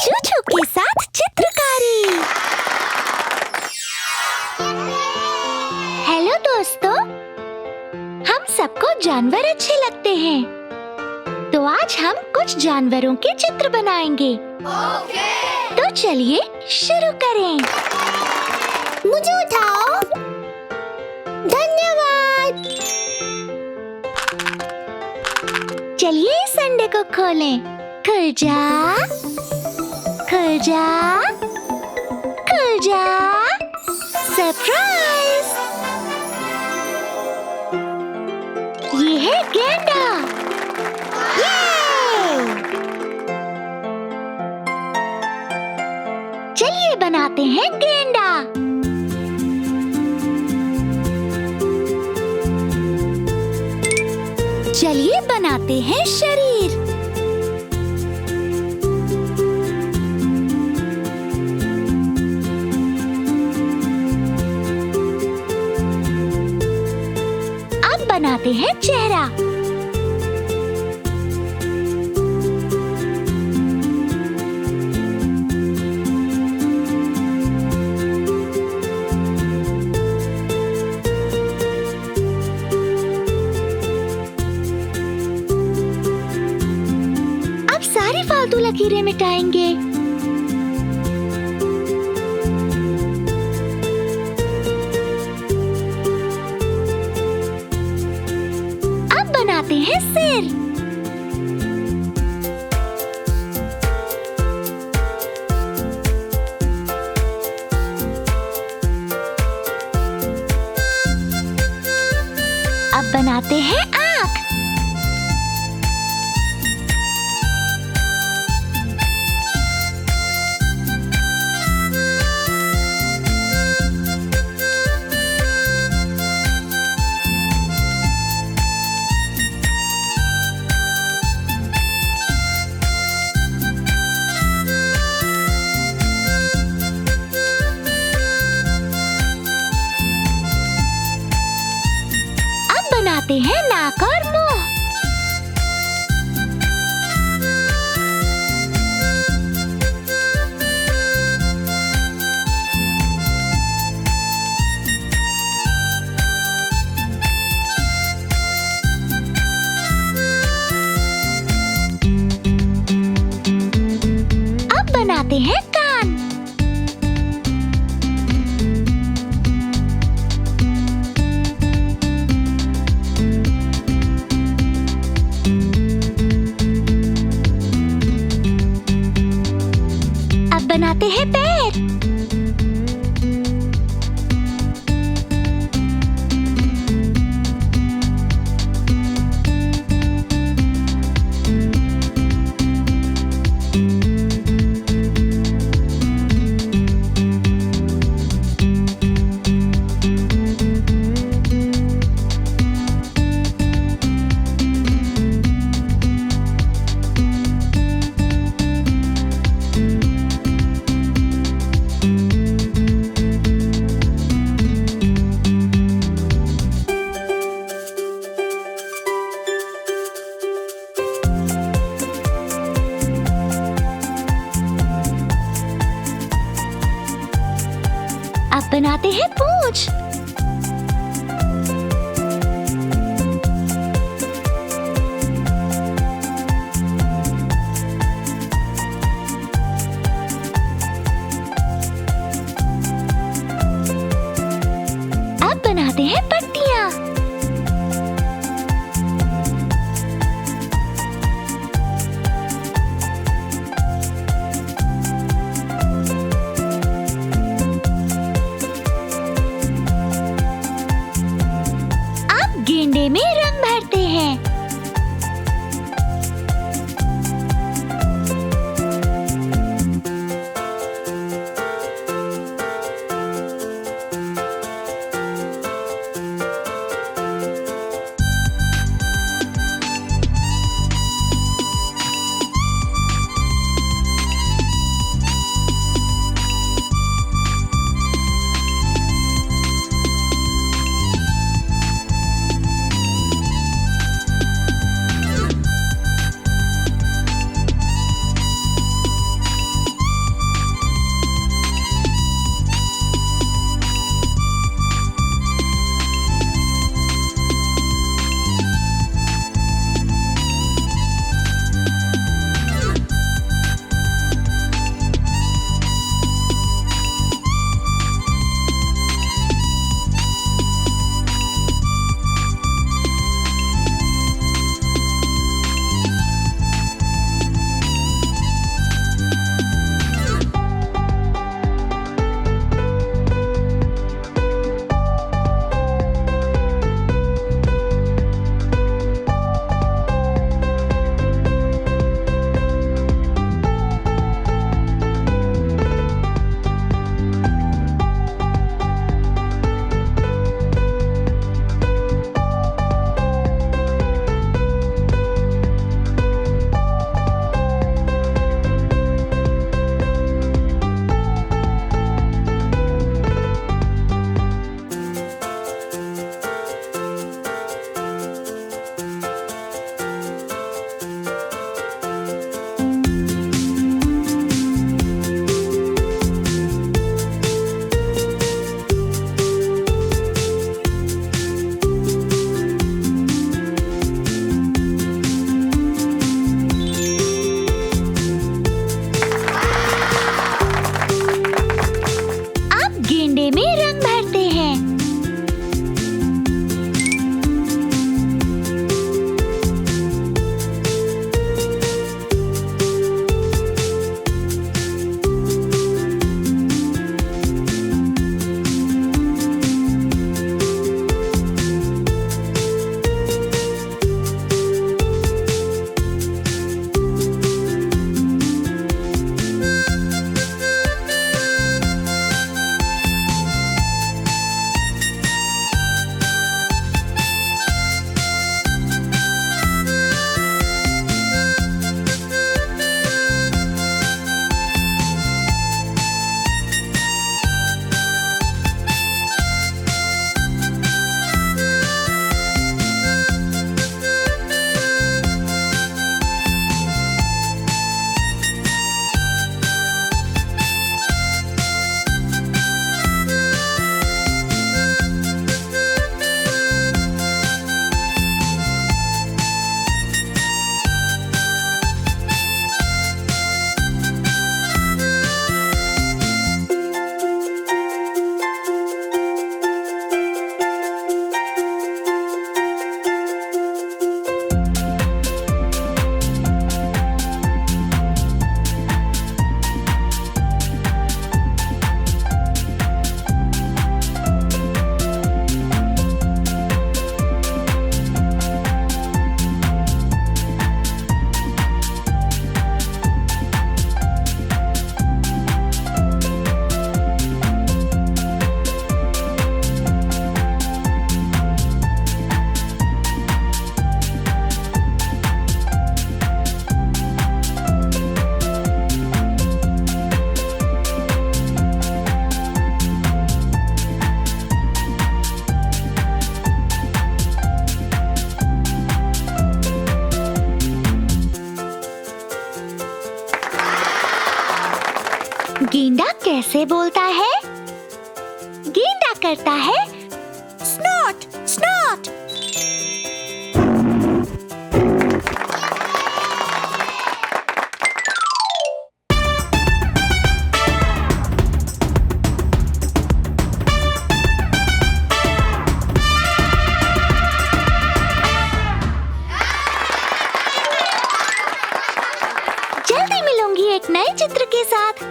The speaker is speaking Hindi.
चूचू के साथ चित्रकारी। हेलो दोस्तों, हम सबको जानवर अच्छे लगते हैं, तो आज हम कुछ जानवरों के चित्र बनाएंगे। तो चलिए शुरू करें। मुझे उठाओ। धन्यवाद। चलिए इस अंडे को खोलें। खुल जा, खुल जा, खुल जा। सरप्राइज! ये है गेंडा। चलिए बनाते हैं गेंडा। चलिए बनाते हैं शरीर। अब बनाते हैं चेहरा। सारी फालतू लकीरें मिटाएंगे। अब बनाते हैं सिर। अब बनाते हैं आँख। बनाते हैं नाक और मुंह। अब बनाते हैं कान। बनाते हैं पैर। अब बनाते हैं पूंछ। अब बनाते हैं पट्टियाँ। गेंडा कैसे बोलता है? गेंडा करता है स्नॉट स्नॉट। जल्दी मिलूंगी एक नए चित्र के साथ।